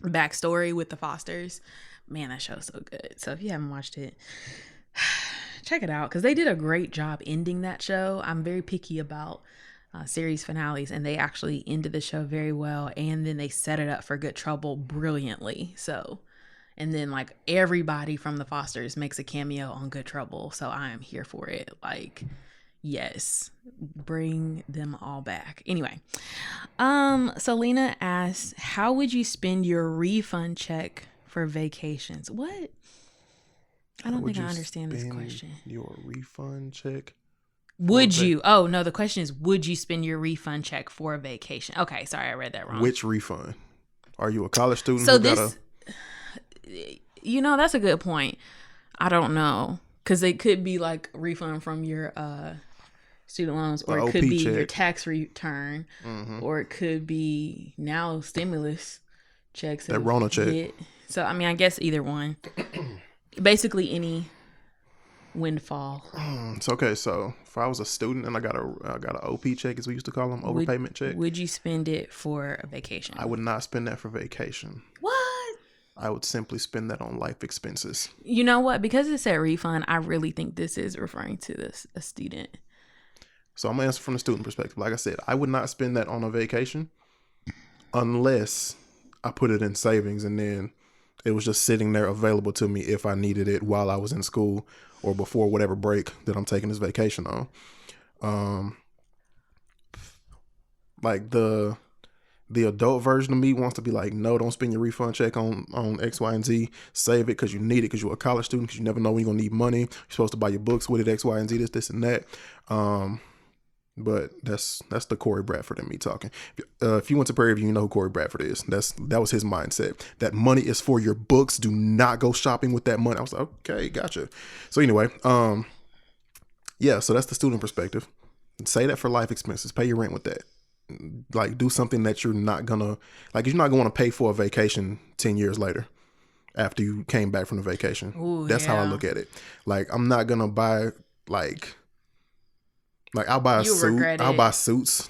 Speaker 1: backstory with the Fosters, man, that show's so good. So if you haven't watched it, check it out because they did a great job ending that show. I'm very picky about series finales, and they actually ended the show very well, and then they set it up for Good Trouble brilliantly. So, and then like everybody from the Fosters makes a cameo on Good Trouble, so I am here for it. Like, yes, bring them all back. Anyway, so Lena asks, how would you spend your refund check for vacations? What? I don't think I understand this question.
Speaker 2: Your refund check?
Speaker 1: Would you? Oh, no, the question is, would you spend your refund check for a vacation? Okay, sorry, I read that wrong.
Speaker 2: Which refund? Are you a college student?
Speaker 1: So that's a good point. I don't know. Because it could be like a refund from your student loans, or it could be your tax return, or it could be now stimulus checks.
Speaker 2: That Rona check.
Speaker 1: So, I mean, I guess either one. Basically any windfall.
Speaker 2: It's okay. So if I was a student and I got a OP check, as we used to call them, overpayment check.
Speaker 1: Would you spend it for a vacation?
Speaker 2: I would not spend that for vacation.
Speaker 1: What?
Speaker 2: I would simply spend that on life expenses.
Speaker 1: You know what? Because it said refund, I really think this is referring to a student.
Speaker 2: So I'm gonna answer from the student perspective. Like I said, I would not spend that on a vacation unless I put it in savings and then it was just sitting there available to me if I needed it while I was in school or before whatever break that I'm taking this vacation on. Like the adult version of me wants to be like, no, don't spend your refund check on X, Y, and Z. Save it because you need it because you're a college student, because you never know when you're going to need money. You're supposed to buy your books with it, X, Y, and Z, this, and that. But that's the Corey Bradford in me talking. If you went to Prairie View, you know who Corey Bradford is. That was his mindset. That money is for your books. Do not go shopping with that money. I was like, okay, gotcha. So anyway, yeah. So that's the student perspective. Say that for life expenses. Pay your rent with that. Like, do something that you're not gonna like. You're not going to pay for a vacation 10 years later after you came back from the vacation.
Speaker 1: Ooh,
Speaker 2: that's how I look at it. Like, I'm not gonna buy like I'll buy a suit. I'll buy suits,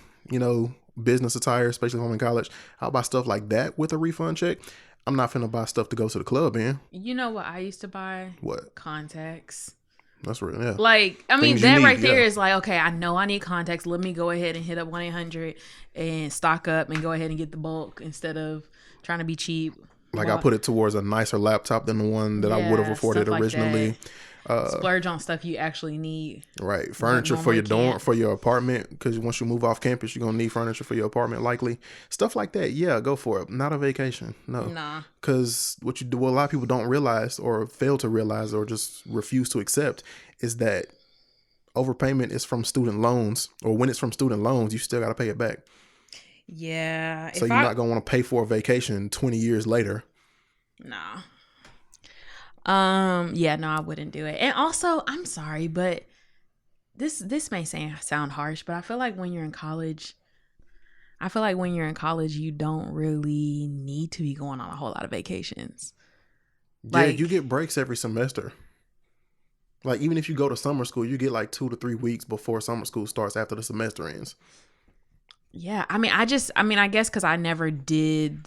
Speaker 2: business attire, especially if I'm in college. I'll buy stuff like that with a refund check. I'm not finna buy stuff to go to the club in.
Speaker 1: You know what I used to buy?
Speaker 2: What?
Speaker 1: Contacts.
Speaker 2: That's real, yeah.
Speaker 1: Like, I mean, that right there is like, okay, I know I need contacts. Let me go ahead and hit up 1-800 and stock up and go ahead and get the bulk instead of trying to be cheap.
Speaker 2: Like, I put it towards a nicer laptop than the one that I would have afforded originally.
Speaker 1: Like splurge on stuff you actually need.
Speaker 2: Right. Furniture for your dorm, for your apartment, because once you move off campus, you're going to need furniture for your apartment, likely. Stuff like that. Yeah, go for it. Not a vacation. No.
Speaker 1: Nah.
Speaker 2: Because what a lot of people don't realize or fail to realize or just refuse to accept is that overpayment is from student loans, or when it's from student loans, you still got to pay it back.
Speaker 1: Yeah.
Speaker 2: So you're not going to want to pay for a vacation 20 years later.
Speaker 1: Nah. Yeah, no, I wouldn't do it. And also, I'm sorry, but this may sound harsh, but I feel like when you're in college, you don't really need to be going on a whole lot of vacations.
Speaker 2: Yeah, you get breaks every semester. Like, even if you go to summer school, you get like 2 to 3 weeks before summer school starts after the semester ends.
Speaker 1: Yeah, I guess because I never did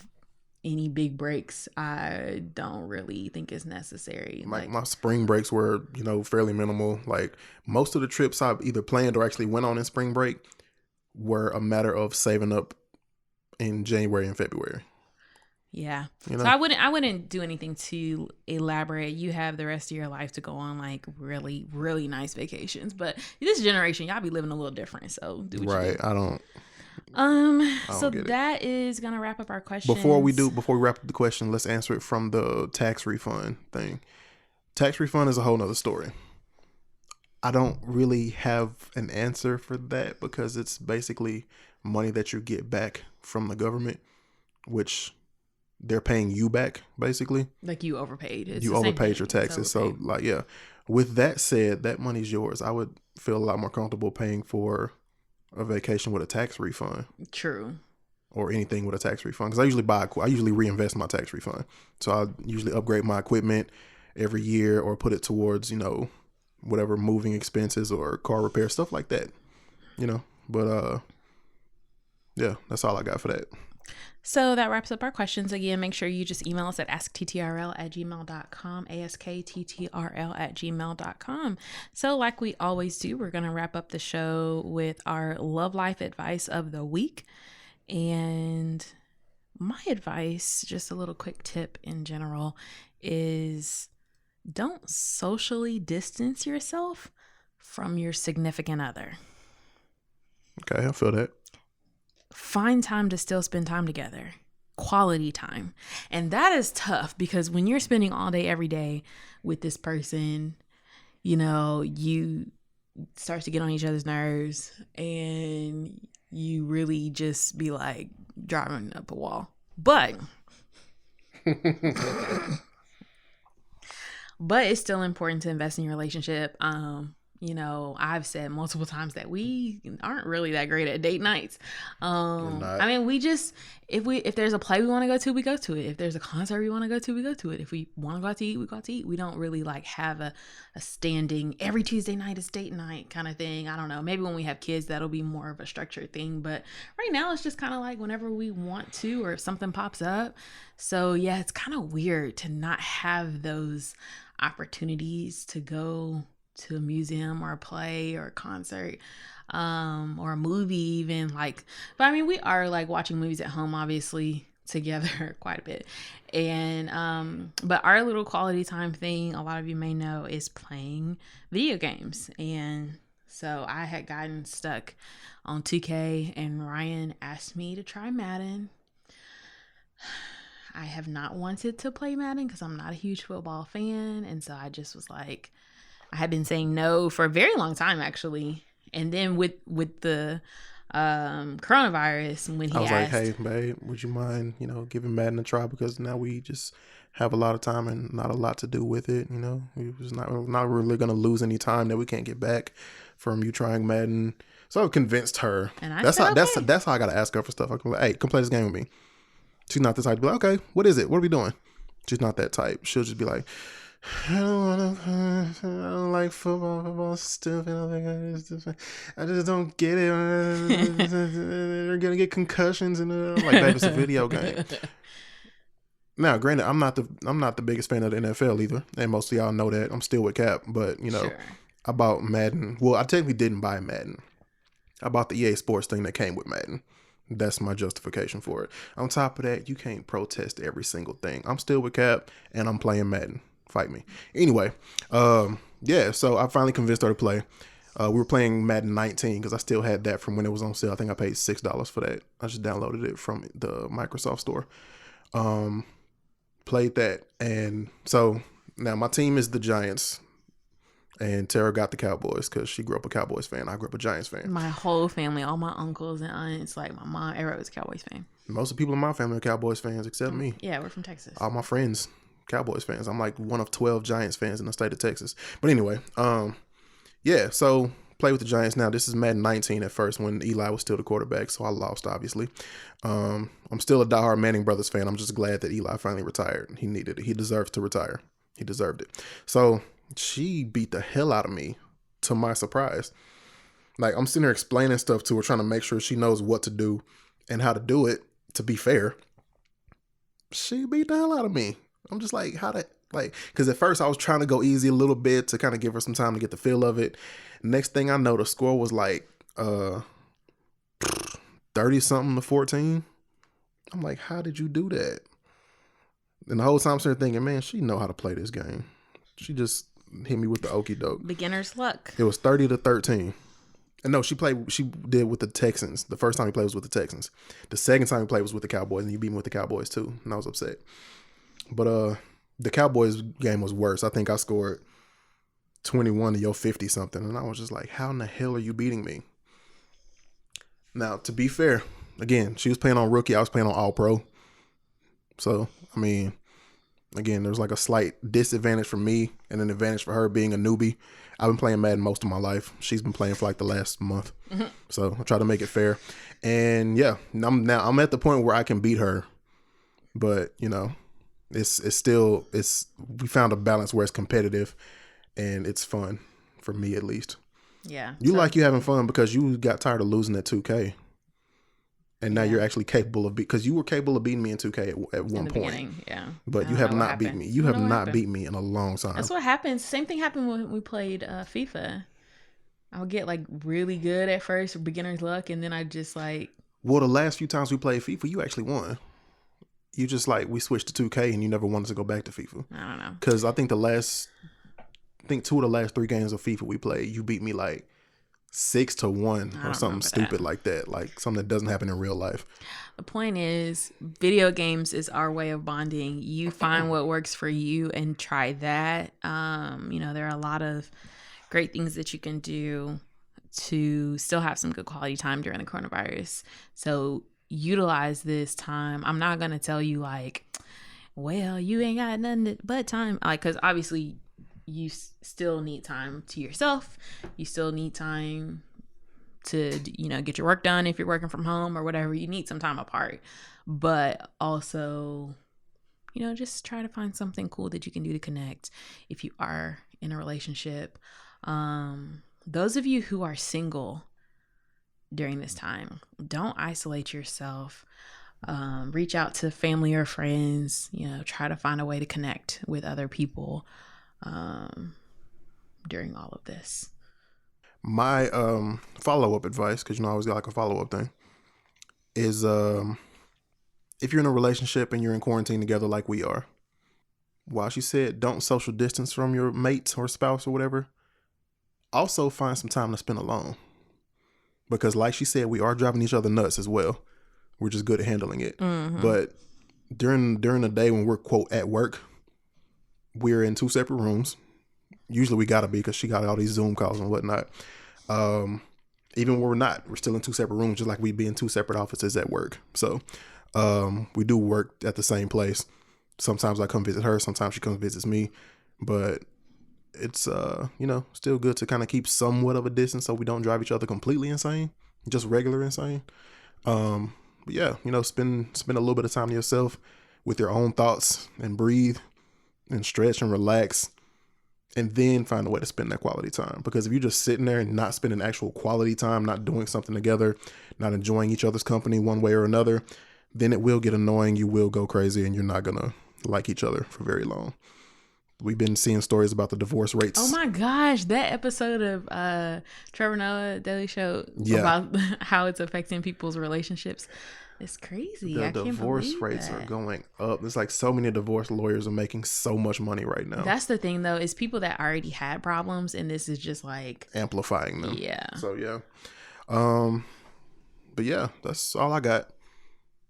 Speaker 1: any big breaks, I don't really think is necessary.
Speaker 2: Like my spring breaks were, fairly minimal. Like most of the trips I've either planned or actually went on in spring break were a matter of saving up in January and February.
Speaker 1: Yeah. So I wouldn't do anything too elaborate. You have the rest of your life to go on like really, really nice vacations. But this generation, y'all be living a little different. So do what you do.
Speaker 2: I don't
Speaker 1: so that is gonna wrap up our questions.
Speaker 2: Before we wrap up the question, let's answer it from the tax refund thing. Tax refund is a whole nother story. I don't really have an answer for that because it's basically money that you get back from the government, which they're paying you back, basically.
Speaker 1: Like you overpaid.
Speaker 2: You overpaid your taxes. So, like, yeah. With that said, that money's yours. I would feel a lot more comfortable paying for a vacation with a tax refund.
Speaker 1: True.
Speaker 2: Or anything with a tax refund. Because I usually reinvest my tax refund. So I usually upgrade my equipment every year or put it towards, whatever moving expenses or car repair, stuff like that. But, yeah, that's all I got for that.
Speaker 1: So that wraps up our questions. Again, make sure you just email us at askTTRL@gmail.com, askTTRL@gmail.com. So like we always do, we're going to wrap up the show with our love life advice of the week. And my advice, just a little quick tip in general, is don't socially distance yourself from your significant other.
Speaker 2: Okay, I feel that.
Speaker 1: Find time to still spend time together, quality time. And that is tough because when you're spending all day, every day with this person, you start to get on each other's nerves and you really just be like driving up a wall. But it's still important to invest in your relationship. I've said multiple times that we aren't really that great at date nights. I mean, if there's a play we want to go to, we go to it. If there's a concert we want to go to, we go to it. If we want to go out to eat, we go out to eat. We don't really like have a standing every Tuesday night is date night kind of thing. I don't know. Maybe when we have kids, that'll be more of a structured thing. But right now it's just kind of like whenever we want to or if something pops up. So yeah, it's kind of weird to not have those opportunities to go to a museum or a play or a concert or a movie even. But I mean, we are like watching movies at home obviously together quite a bit, and but our little quality time thing, a lot of you may know, is playing video games. And so I had gotten stuck on 2K and Ryan asked me to try Madden. I have not wanted to play Madden because I'm not a huge football fan, and so I just was like, I had been saying no for a very long time, actually. And then with the coronavirus, when he asked,
Speaker 2: like, hey, babe, would you mind, giving Madden a try? Because now we just have a lot of time and not a lot to do with it. We was not really going to lose any time that we can't get back from you trying Madden. So I convinced her.
Speaker 1: And I
Speaker 2: that's
Speaker 1: said,
Speaker 2: how
Speaker 1: okay.
Speaker 2: That's how I got to ask her for stuff. I can be like, hey, come play this game with me. She's not the type to be like, okay, what is it? What are we doing? She's not that type. She'll just be like, I don't like football stuff. I just don't get it. They're gonna get concussions and like, baby, it's a video game. Now, granted, I'm not the biggest fan of the NFL either, and most of y'all know that. I'm still with Cap, but sure. I bought Madden. Well, I technically didn't buy Madden. I bought the EA Sports thing that came with Madden. That's my justification for it. On top of that, you can't protest every single thing. I'm still with Cap, and I'm playing Madden. Fight me. Anyway, yeah, so I finally convinced her to play. We were playing Madden 19 because I still had that from when it was on sale. I think I paid $6 for that. I just downloaded it from the Microsoft store. Played that, and so now my team is the Giants, and Tara got the Cowboys because she grew up a Cowboys fan. I grew up a Giants fan.
Speaker 1: My whole family, all my uncles and aunts, like my mom, everyone was a Cowboys fan.
Speaker 2: Most of the people in my family are Cowboys fans except me.
Speaker 1: Yeah, we're from Texas.
Speaker 2: All my friends Cowboys fans. I'm like one of 12 Giants fans in the state of Texas. But anyway, yeah, so play with the Giants now. This is Madden 19 at first when Eli was still the quarterback, so I lost, obviously. I'm still a diehard Manning Brothers fan. I'm just glad that Eli finally retired. He needed it. He deserves to retire. He deserved it. So she beat the hell out of me, to my surprise. Like, I'm sitting there explaining stuff to her, trying to make sure she knows what to do and how to do it, to be fair. she beat the hell out of me. I'm just like, how that, like, because at first I was trying to go easy a little bit to kind of give her some time to get the feel of it. Next thing I know, the score was like 30 something to 14. I'm like, how did you do that? And the whole time I'm sitting thinking, man, she know how to play this game. She just hit me with the okie doke.
Speaker 1: Beginner's luck.
Speaker 2: It was 30 to 13. And no, she did with the Texans. The first time he played was with the Texans. The second time he played was with the Cowboys, and you beat me with the Cowboys too. And I was upset. But the Cowboys game was worse. I think I scored 21 to your 50 something. And I was just like, how in the hell are you beating me? Now, to be fair, again, she was playing on rookie. I was playing on all pro. So, I mean, again, there's like a slight disadvantage for me and an advantage for her being a newbie. I've been playing Madden most of my life. She's been playing for like the last month. Mm-hmm. So I try to make it fair. And yeah, I'm at the point where I can beat her. But, you know, it's we found a balance where it's competitive and it's fun for me at least.
Speaker 1: Yeah.
Speaker 2: You having fun because you got tired of losing at 2K. And now you're actually capable of because you were capable of beating me in 2K at one point.
Speaker 1: Beginning, yeah.
Speaker 2: But you have not beat me. You have not beat me in a long time.
Speaker 1: That's what happens. Same thing happened when we played FIFA. I would get like really good at first, beginner's luck, and then I just like.
Speaker 2: Well, the last few times we played FIFA, you actually won. You just like we switched to 2K, and you never wanted to go back to FIFA.
Speaker 1: I don't know.
Speaker 2: Because I think 2 of the last 3 games of FIFA we played, you beat me like 6-1 or something stupid like that, like something that doesn't happen in real life.
Speaker 1: The point is, video games is our way of bonding. You find what works for you and try that. You know, there are a lot of great things that you can do to still have some good quality time during the coronavirus. So utilize this time. I'm not going to tell you like, well, you ain't got nothing but time. Like, because obviously you still need time to yourself. You still need time to, you know, get your work done if you're working from home or whatever. You need some time apart. But also, you know, just try to find something cool that you can do to connect if you are in a relationship. Those of you who are single during this time, don't isolate yourself. Reach out to family or friends. You know, try to find a way to connect with other people during all of this.
Speaker 2: My follow-up advice, because you know I always got like a follow-up thing, is if you're in a relationship and you're in quarantine together like we are, while she said don't social distance from your mate or spouse or whatever, also find some time to spend alone. Because like she said, we are driving each other nuts as well. We're just good at handling it. Mm-hmm. But during the day when we're, quote, at work, we're in 2 separate rooms. Usually we gotta be because she got all these Zoom calls and whatnot. Even when we're not, we're still in 2 separate rooms, just like we'd be in 2 separate offices at work. So we do work at the same place. Sometimes I come visit her, sometimes she comes visits me. But it's you know, still good to kind of keep somewhat of a distance so we don't drive each other completely insane, just regular insane. But yeah, you know, spend a little bit of time to yourself with your own thoughts and breathe and stretch and relax, and then find a way to spend that quality time. Because if you're just sitting there and not spending actual quality time, not doing something together, not enjoying each other's company one way or another, then it will get annoying. You will go crazy and you're not gonna like each other for very long. We've been seeing stories about the divorce rates.
Speaker 1: Oh my gosh, that episode of Trevor Noah Daily Show about how it's affecting people's relationships. It's crazy.
Speaker 2: The divorce rates are going up. There's like so many divorce lawyers are making so much money right now.
Speaker 1: That's the thing though, is people that already had problems and this is just like
Speaker 2: amplifying them.
Speaker 1: Yeah.
Speaker 2: So yeah. But yeah, that's all I got.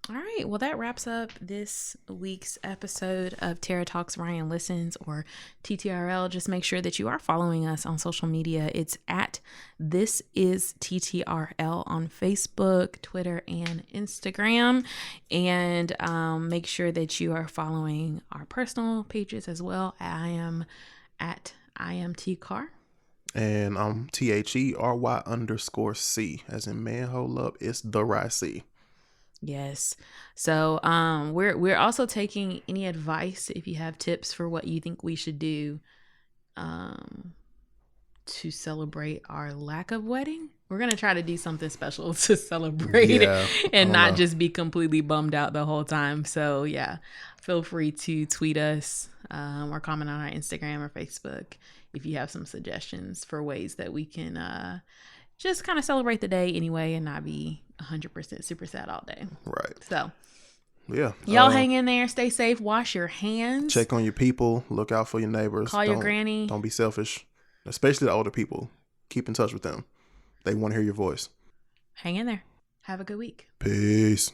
Speaker 1: All right. Well, that wraps up this week's episode of Tara Talks Ryan Listens, or TTRL. Just make sure that you are following us on social media. It's at This Is TTRL on Facebook, Twitter, and Instagram. And make sure that you are following our personal pages as well. I am at IMTCar.
Speaker 2: And I'm THERY_C, as in man, hold up, it's the right C.
Speaker 1: Yes. So we're also taking any advice if you have tips for what you think we should do to celebrate our lack of wedding. We're going to try to do something special to celebrate
Speaker 2: Yeah,
Speaker 1: and
Speaker 2: I
Speaker 1: not
Speaker 2: know.
Speaker 1: just be completely bummed out the whole time. So, yeah, feel free to tweet us or comment on our Instagram or Facebook if you have some suggestions for ways that we can just kind of celebrate the day anyway and not be 100% super sad all day.
Speaker 2: Right.
Speaker 1: So,
Speaker 2: Yeah.
Speaker 1: y'all hang in there. Stay safe. Wash your hands.
Speaker 2: Check on your people. Look out for your neighbors.
Speaker 1: Call your granny.
Speaker 2: Don't be selfish, especially the older people. Keep in touch with them. They want to hear your voice.
Speaker 1: Hang in there. Have a good week.
Speaker 2: Peace.